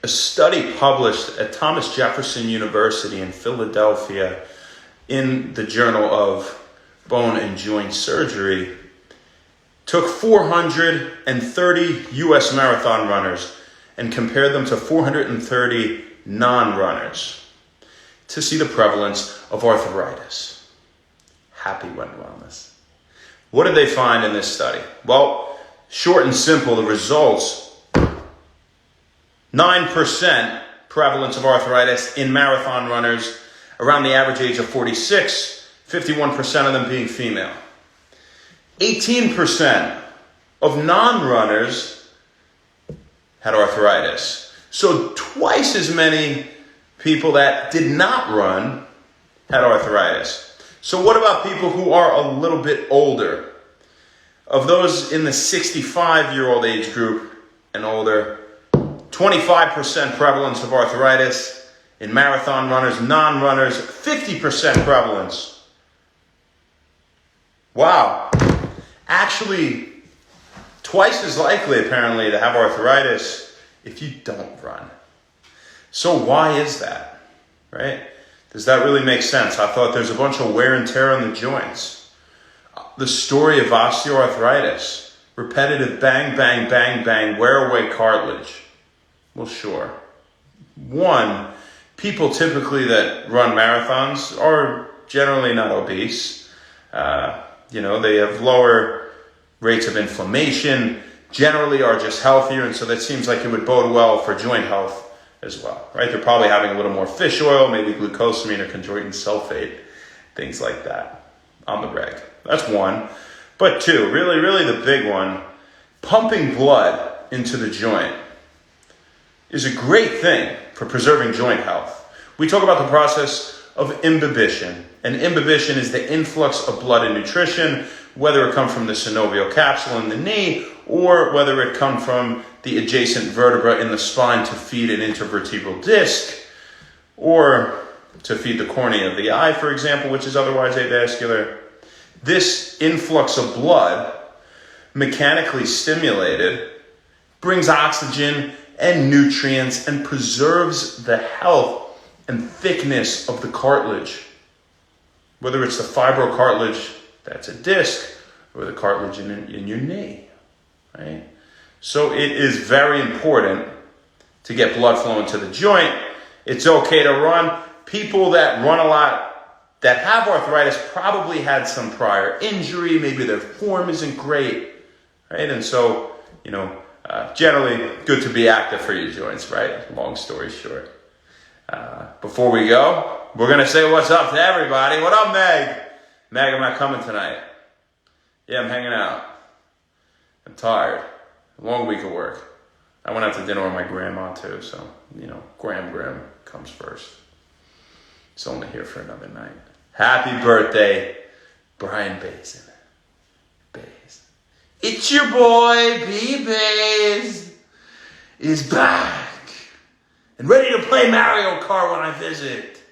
A study published at Thomas Jefferson University in Philadelphia in the Journal of Bone and Joint Surgery took 430 U.S. marathon runners and compared them to 430 non-runners to see the prevalence of arthritis. Happy when wellness. What did they find in this study? Well, short and simple, the results: 9% prevalence of arthritis in marathon runners around the average age of 46, 51% of them being female. 18% of non-runners had arthritis. So twice as many people that did not run had arthritis. So what about people who are a little bit older? Of those in the 65-year-old age group and older, 25% prevalence of arthritis in marathon runners, non-runners, 50% prevalence. Wow. Actually, twice as likely, apparently, to have arthritis if you don't run. So why is that, right? Does that really make sense? I thought there's a bunch of wear and tear on the joints. The story of osteoarthritis, repetitive bang, bang, bang, bang, wear away cartilage. Well, sure. One, people typically that run marathons are generally not obese. They have lower rates of inflammation, generally are just healthier, and so that seems like it would bode well for joint health as well, right? They're probably having a little more fish oil, maybe glucosamine or chondroitin sulfate, things like that on the reg. That's one. But two, really the big one, pumping blood into the joint is a great thing for preserving joint health. We talk about the process of imbibition, and imbibition is the influx of blood and nutrition, whether it come from the synovial capsule in the knee or whether it come from the adjacent vertebra in the spine to feed an intervertebral disc or to feed the cornea of the eye, for example, which is otherwise avascular. This influx of blood, mechanically stimulated, brings oxygen and nutrients and preserves the health and thickness of the cartilage. Whether it's the fibrocartilage that's a disc or the cartilage in your knee, right? So it is very important to get blood flowing to the joint. It's okay to run. People that run a lot that have arthritis probably had some prior injury. Maybe their form isn't great, right? And so, generally good to be active for your joints, right? Long story short. Before we go, we're going to say what's up to everybody. What up, Meg? Meg, I'm not coming tonight. Yeah, I'm hanging out. I'm tired. Long week of work. I went out to dinner with my grandma too, so, Gram comes first. It's only here for another night. Happy birthday, Brian Bazin. It's your boy, B-Baze, is back and ready to play Mario Kart when I visit,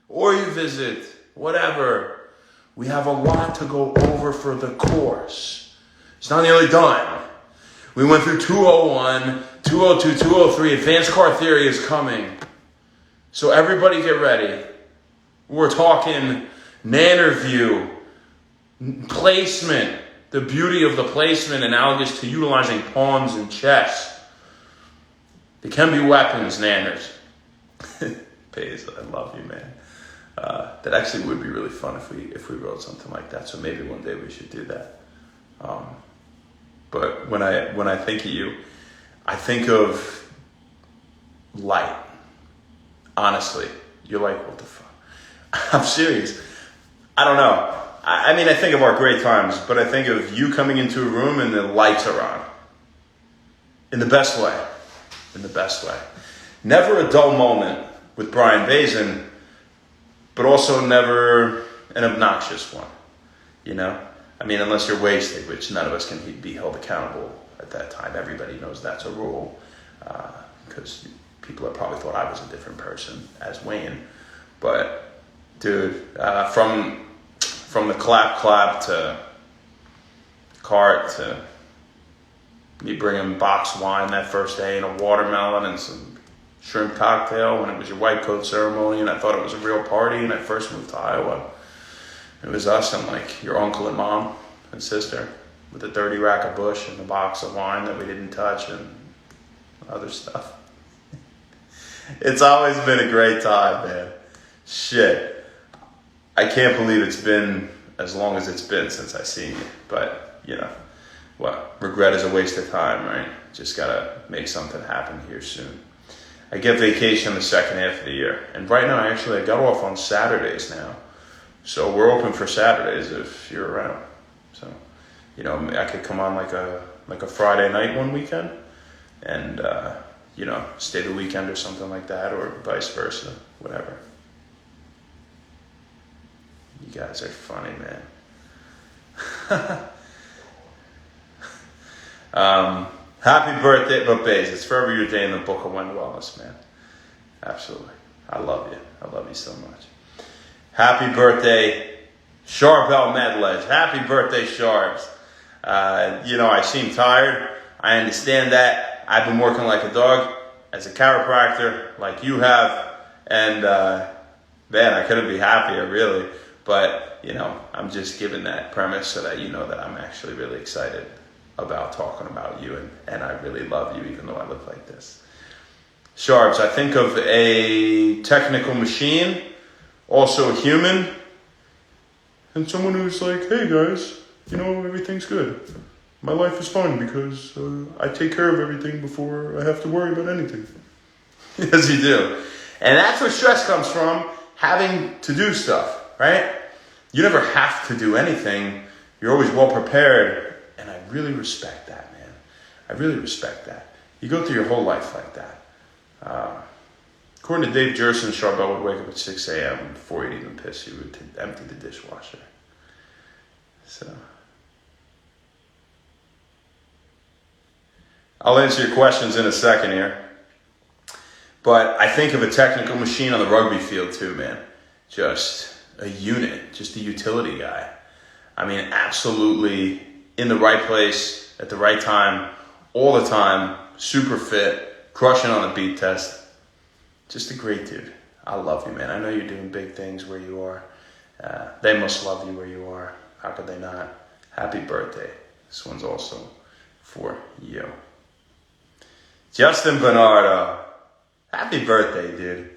or you visit, whatever. We have a lot to go over for the course. It's not nearly done. We went through 201, 202, 203. Advanced car theory is coming. So everybody get ready. We're talking nanner view, placement, the beauty of the placement analogous to utilizing pawns and chess. They can be weapons, nanners. Pays, I love you, man. That actually would be really fun if we wrote something like that. So maybe one day we should do that. But when I think of you, I think of light. Honestly, you're like, what the fuck? I'm serious. I don't know. I mean, I think of our great times, but I think of you coming into a room and the lights are on. In the best way. Never a dull moment with Brian Bazin, but also never an obnoxious one, I mean, unless you're wasted, which none of us can be held accountable at that time. Everybody knows that's a rule, because people have probably thought I was a different person as Wayne. But, dude, from the clap to cart to me bringing boxed wine that first day and a watermelon and some shrimp cocktail when it was your white coat ceremony, and I thought it was a real party. And I first moved to Iowa. It was us and like your uncle and mom and sister with a dirty rack of Bush and a box of wine that we didn't touch and other stuff. It's always been a great time, man. Shit. I can't believe it's been as long as it's been since I seen you. But, you know, what? Regret is a waste of time, right? Just gotta make something happen here soon. I get vacation the second half of the year. And right now, I got off on Saturdays now. So we're open for Saturdays if you're around. So, you know, I could come on like a Friday night one weekend and, you know, stay the weekend or something like that, or vice versa, whatever. You guys are funny, man. Happy birthday, but Baze, it's forever your day in the book of Wendell Wallace, man. Absolutely. I love you. I love you so much. Happy birthday, Charbel Medledge. Happy birthday, Sharbs. You know, I seem tired. I understand that. I've been working like a dog as a chiropractor, like you have. And, man, I couldn't be happier, really. But, you know, I'm just giving that premise so that you know that I'm actually really excited about talking about you. And I really love you, even though I look like this. Sharbs, I think of a technical machine, also a human, and someone who's like, hey guys, you know, everything's good. My life is fun because I take care of everything before I have to worry about anything. Yes, you do. And that's where stress comes from, having to do stuff, right? You never have to do anything. You're always well prepared. And I really respect that, man. I really respect that. You go through your whole life like that. According to Dave Jerson, Charbel would wake up at 6 a.m. before he'd even piss. He would empty the dishwasher. So I'll answer your questions in a second here. But I think of a technical machine on the rugby field too, man. Just a unit, just a utility guy. I mean, absolutely in the right place at the right time, all the time, super fit, crushing on the beat test. Just a great dude. I love you, man. I know you're doing big things where you are. They must love you where you are. How could they not? Happy birthday. This one's also for you. Justin Bernardo. Happy birthday, dude.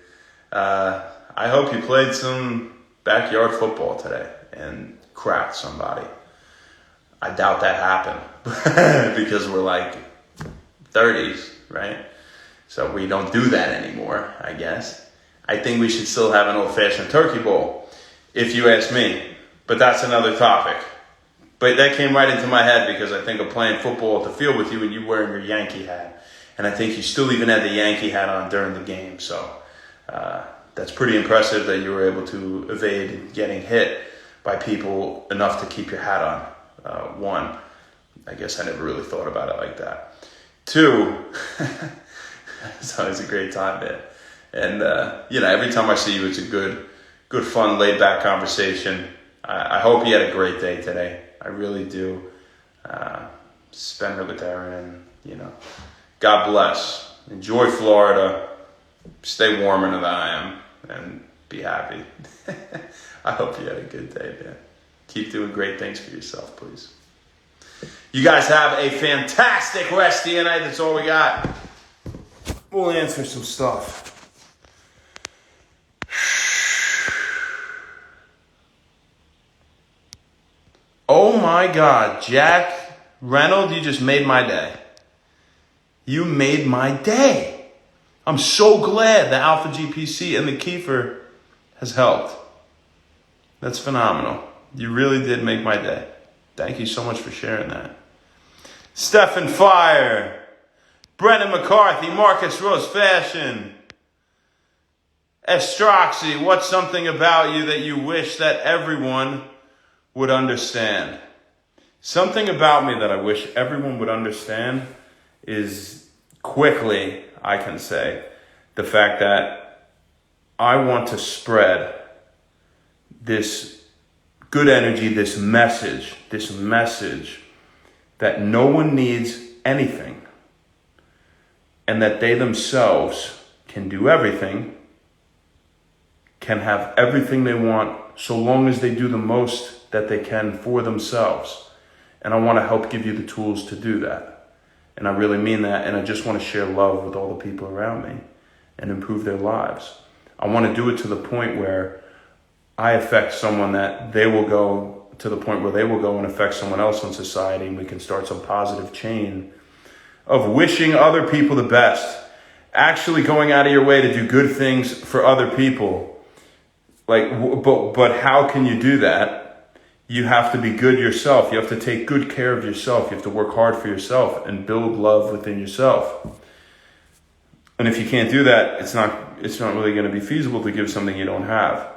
I hope you played some backyard football today and cracked somebody. I doubt that happened because we're like 30s, right? So we don't do that anymore, I guess. I think we should still have an old-fashioned turkey bowl, if you ask me. But that's another topic. But that came right into my head because I think of playing football at the field with you and you wearing your Yankee hat. And I think you still even had the Yankee hat on during the game. So that's pretty impressive that you were able to evade getting hit by people enough to keep your hat on. One, I guess I never really thought about it like that. Two, it's always a great time, man. And, you know, every time I see you, it's a good, fun, laid-back conversation. I hope you had a great day today. I really do. Spend it with Aaron and, you know, God bless. Enjoy Florida. Stay warmer than I am and be happy. I hope you had a good day, man. Keep doing great things for yourself, please. You guys have a fantastic rest of the night. That's all we got. We'll answer some stuff. Oh my God, Jack Reynolds, you just made my day. You made my day. I'm so glad the Alpha GPC and the Kefir has helped. That's phenomenal. You really did make my day. Thank you so much for sharing that. Stephen Fire, Brendan McCarthy, Marcus Rose Fashion, Estroxy, what's something about you that you wish that everyone would understand? Something about me that I wish everyone would understand is, quickly, I can say, the fact that I want to spread this good energy, this message that no one needs anything and that they themselves can do everything, can have everything they want, so long as they do the most that they can for themselves. And I want to help give you the tools to do that. And I really mean that. And I just want to share love with all the people around me and improve their lives. I want to do it to the point where I affect someone, that they will go to the point where they will go and affect someone else in society. And we can start some positive chain of wishing other people the best. Actually going out of your way to do good things for other people. But how can you do that? You have to be good yourself. You have to take good care of yourself. You have to work hard for yourself and build love within yourself. And if you can't do that, it's not really going to be feasible to give something you don't have.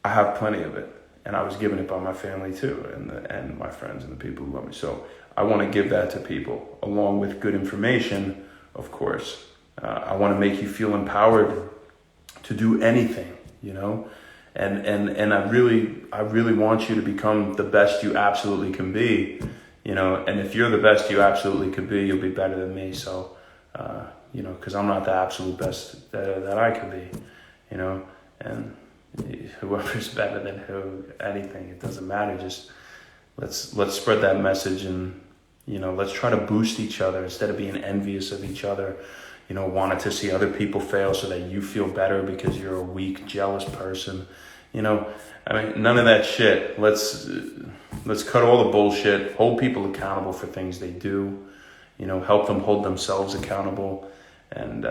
I have plenty of it, and I was given it by my family too, and my friends and the people who love me. So I want to give that to people, along with good information, of course. I want to make you feel empowered to do anything, you know. And I really want you to become the best you absolutely can be, you know. And if you're the best you absolutely could be, you'll be better than me. So, you know, because I'm not the absolute best that I could be, you know. And whoever's better than who, anything, it doesn't matter. Just let's spread that message, and you know, let's try to boost each other instead of being envious of each other. You know, wanted to see other people fail so that you feel better because you're a weak, jealous person. You know, I mean, none of that shit. Let's cut all the bullshit. Hold people accountable for things they do. You know, help them hold themselves accountable, and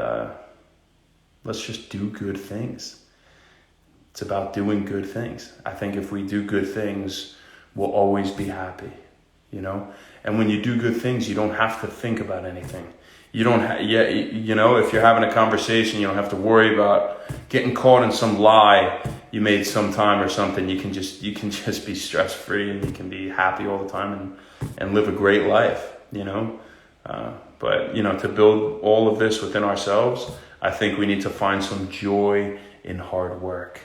let's just do good things. It's about doing good things. I think if we do good things, we'll always be happy. You know, and when you do good things, you don't have to think about anything. You don't you know, if you're having a conversation, you don't have to worry about getting caught in some lie you made sometime or something. You can just be stress free, and you can be happy all the time and live a great life, you know. But you know, to build all of this within ourselves, I think we need to find some joy in hard work.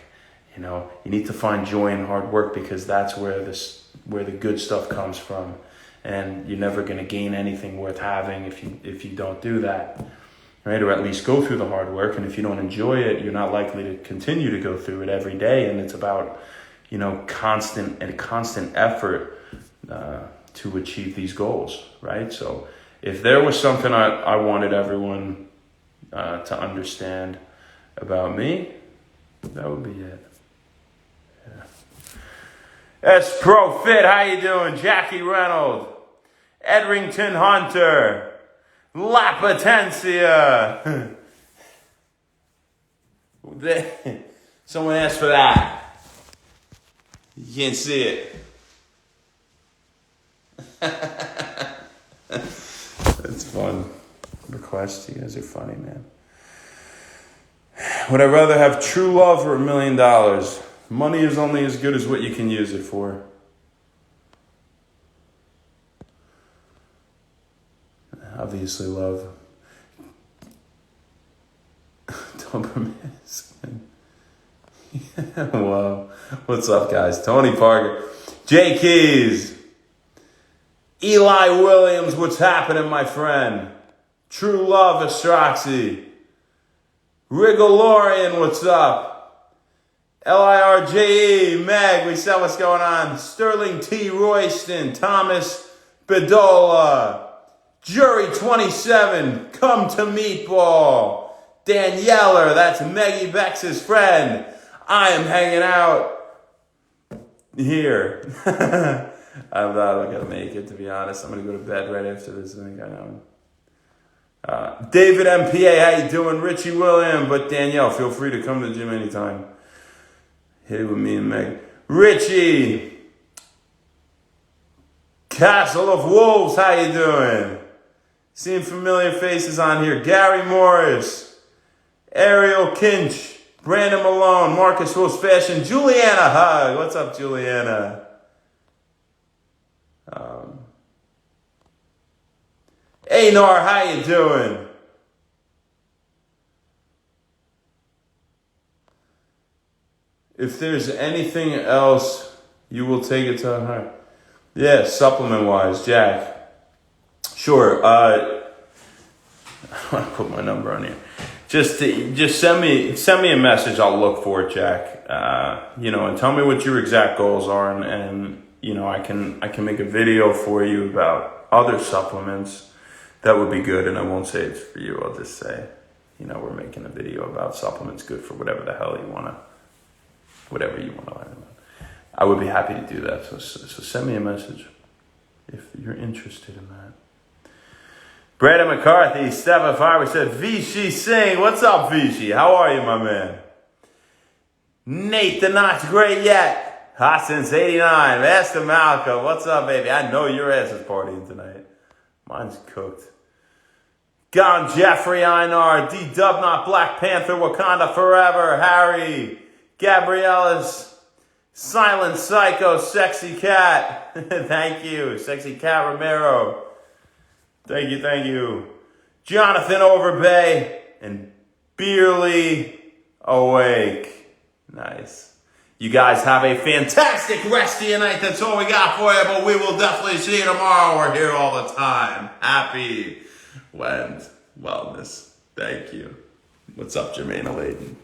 You know, you need to find joy in hard work, because that's where the good stuff comes from. And you're never going to gain anything worth having if you don't do that, right? Or at least go through the hard work. And if you don't enjoy it, you're not likely to continue to go through it every day. And it's about, you know, constant effort to achieve these goals, right? So if there was something I wanted everyone to understand about me, that would be it. Yeah. S Pro Fit, how you doing? Jackie Reynolds, Edrington Hunter, La Potencia. Someone asked for that. You can't see it. That's fun. Request. You guys are funny, man. Would I rather have true love or $1 million? Money is only as good as what you can use it for. Obviously, love. Wow. What's up, guys? Tony Parker. Jay Keys. Eli Williams, what's happening, my friend? True Love, Astraxi. Rigolorian, what's up? LIRJE, Meg, we saw what's going on. Sterling T. Royston, Thomas Bedola, Jury 27, Come to Meatball, Dan Yeller, that's Meggie Bex's friend. I am hanging out here. I'm not going to make it, to be honest. I'm going to go to bed right after this thing. I know. David MPA, how you doing? Richie William, but Danielle, feel free to come to the gym anytime. Hit it with me and Meg. Richie, Castle of Wolves, how you doing? Seeing familiar faces on here. Gary Morris, Ariel Kinch, Brandon Malone, Marcus Rose Fashion, Juliana Hug. What's up, Juliana? Anar, how you doing? If there's anything else, you will take it to her. Yeah, supplement-wise, Jack. Sure. I want to put my number on here. just send me a message. I'll look for it, Jack. And tell me what your exact goals are, and I can make a video for you about other supplements that would be good. And I won't say it's for you. I'll just say, we're making a video about supplements good for whatever the hell you wanna learn about. I would be happy to do that. So send me a message if you're interested in that. Brandon McCarthy, Stephen Fire said, Vichy Singh. What's up, Vichy? How are you, my man? Nate, the not's great yet. Hot since 89. Master Malcolm, what's up, baby? I know your ass is partying tonight. Mine's cooked. Gone Jeffrey Einar, D-Dub Not Black Panther, Wakanda Forever, Harry, Gabriella's, Silent Psycho, Sexy Cat. Thank you, Sexy Cat Romero. Thank you. Jonathan Overbay and Beerly Awake. Nice. You guys have a fantastic rest of your night. That's all we got for you, but we will definitely see you tomorrow. We're here all the time. Happy wellness. Thank you. What's up, Jermaine Layden?